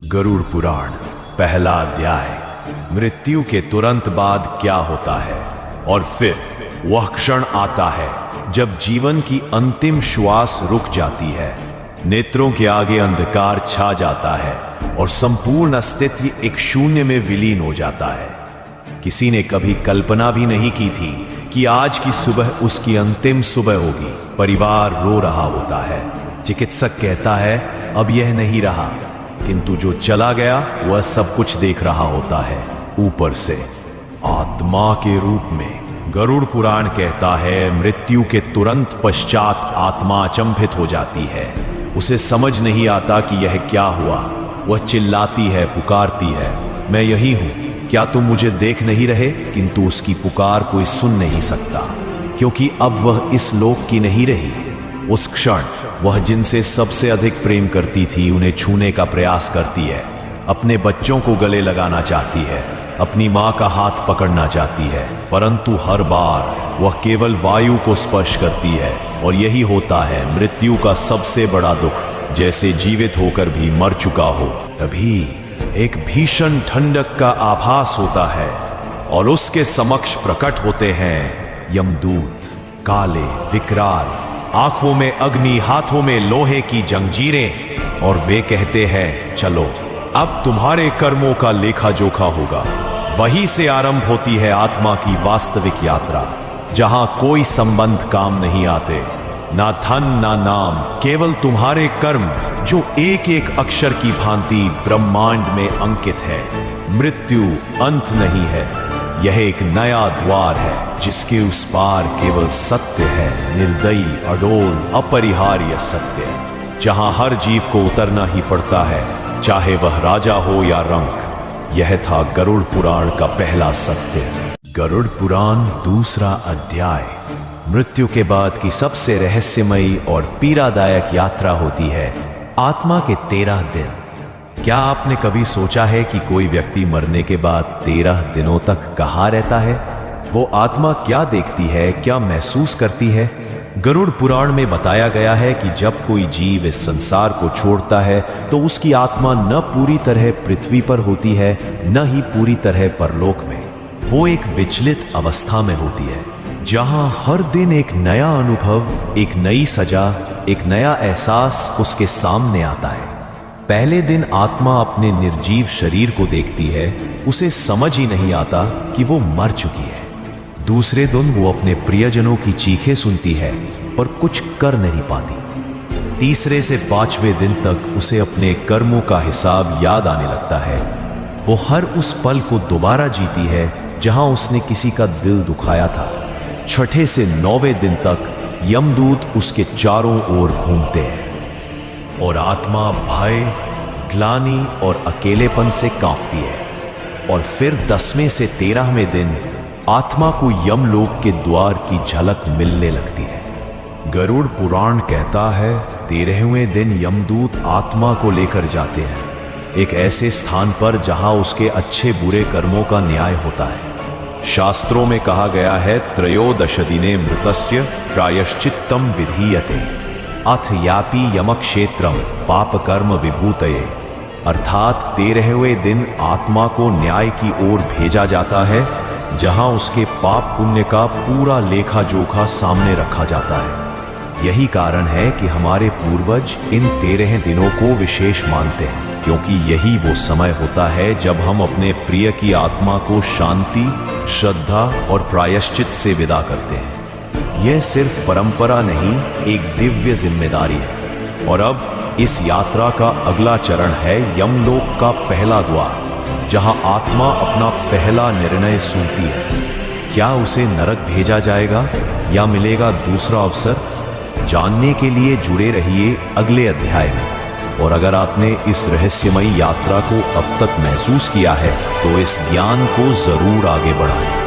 गरुड़ पुराण पहला अध्याय। मृत्यु के तुरंत बाद क्या होता है और फिर वह क्षण आता है जब जीवन की अंतिम श्वास रुक जाती है, नेत्रों के आगे अंधकार छा जाता है और संपूर्ण अस्तित्व एक शून्य में विलीन हो जाता है। किसी ने कभी कल्पना भी नहीं की थी कि आज की सुबह उसकी अंतिम सुबह होगी। परिवार रो रहा होता है, चिकित्सक कहता है अब यह नहीं रहा, किंतु जो चला गया वह सब कुछ देख रहा होता है ऊपर से, आत्मा के रूप में। गरुड़ पुराण कहता है मृत्यु के तुरंत पश्चात आत्मा अचंभित हो जाती है। उसे समझ नहीं आता कि यह क्या हुआ। वह चिल्लाती है, पुकारती है, मैं यही हूं, क्या तुम मुझे देख नहीं रहे? किंतु उसकी पुकार कोई सुन नहीं सकता, क्योंकि अब वह इस लोक की नहीं रही। उस क्षण वह जिनसे सबसे अधिक प्रेम करती थी उन्हें छूने का प्रयास करती है, अपने बच्चों को गले लगाना चाहती है, अपनी मां का हाथ पकड़ना चाहती है, परंतु हर बार वह केवल वायु को स्पर्श करती है। और यही होता है मृत्यु का सबसे बड़ा दुख, जैसे जीवित होकर भी मर चुका हो। तभी एक भीषण ठंडक का आभास होता है और उसके समक्ष प्रकट होते हैं यमदूत, काले, विकराल, आंखों में अग्नि, हाथों में लोहे की जंजीरें, और वे कहते हैं चलो अब तुम्हारे कर्मों का लेखा जोखा होगा। वहीं से आरंभ होती है आत्मा की वास्तविक यात्रा, जहां कोई संबंध काम नहीं आते, ना धन ना नाम, केवल तुम्हारे कर्म जो एक एक अक्षर की भांति ब्रह्मांड में अंकित है। मृत्यु अंत नहीं है, यह एक नया द्वार है जिसके उस पार केवल सत्य है, निर्दयी, अडोल, अपरिहार्य सत्य, जहां हर जीव को उतरना ही पड़ता है, चाहे वह राजा हो या रंक। यह था गरुड़ पुराण का पहला सत्य। गरुड़ पुराण दूसरा अध्याय। मृत्यु के बाद की सबसे रहस्यमयी और पीड़ादायक यात्रा होती है आत्मा के 13 दिन। क्या आपने कभी सोचा है कि कोई व्यक्ति मरने के बाद 13 दिनों तक कहाँ रहता है? वो आत्मा क्या देखती है, क्या महसूस करती है? गरुड़ पुराण में बताया गया है कि जब कोई जीव इस संसार को छोड़ता है तो उसकी आत्मा न पूरी तरह पृथ्वी पर होती है, न ही पूरी तरह परलोक में। वो एक विचलित अवस्था में होती है, जहां हर दिन एक नया अनुभव, एक नई सजा, एक नया एहसास उसके सामने आता है। पहले दिन आत्मा अपने निर्जीव शरीर को देखती है, उसे समझ ही नहीं आता कि वो मर चुकी है। दूसरे दिन वो अपने प्रियजनों की चीखें सुनती है पर कुछ कर नहीं पाती। तीसरे से 5वें दिन तक उसे अपने कर्मों का हिसाब याद आने लगता है। वो हर उस पल को दोबारा जीती है जहां उसने किसी का दिल दुखाया था। 6ठे से 9वें दिन तक यमदूत उसके चारों ओर घूमते हैं और आत्मा भय, ग्लानि और अकेलेपन से कांपती है। और फिर 10वें से 13वें दिन आत्मा को यमलोक के द्वार की झलक मिलने लगती है। गरुड़ पुराण कहता है 13वें दिन यमदूत आत्मा को लेकर जाते हैं एक ऐसे स्थान पर जहां उसके अच्छे बुरे कर्मों का न्याय होता है। शास्त्रों में कहा गया है त्रयोदश दिने मृतस्य प्रायश्चित्तम विधीयते अथ यापि यमक्षेत्रम पाप कर्म विभूतये, अर्थात 13वें दिन आत्मा को न्याय की ओर भेजा जाता है, जहां उसके पाप पुण्य का पूरा लेखा जोखा सामने रखा जाता है। यही कारण है कि हमारे पूर्वज इन 13 दिनों को विशेष मानते हैं, क्योंकि यही वो समय होता है जब हम अपने प्रिय की आत्मा को शांति, श्रद्धा और प्रायश्चित से विदा करते हैं। यह सिर्फ परंपरा नहीं, एक दिव्य जिम्मेदारी है। और अब इस यात्रा का अगला चरण है यमलोक का पहला द्वार, जहां आत्मा अपना पहला निर्णय सुनती है। क्या उसे नरक भेजा जाएगा या मिलेगा दूसरा अवसर? जानने के लिए जुड़े रहिए अगले अध्याय में। और अगर आपने इस रहस्यमयी यात्रा को अब तक महसूस किया है तो इस ज्ञान को जरूर आगे बढ़ाएं।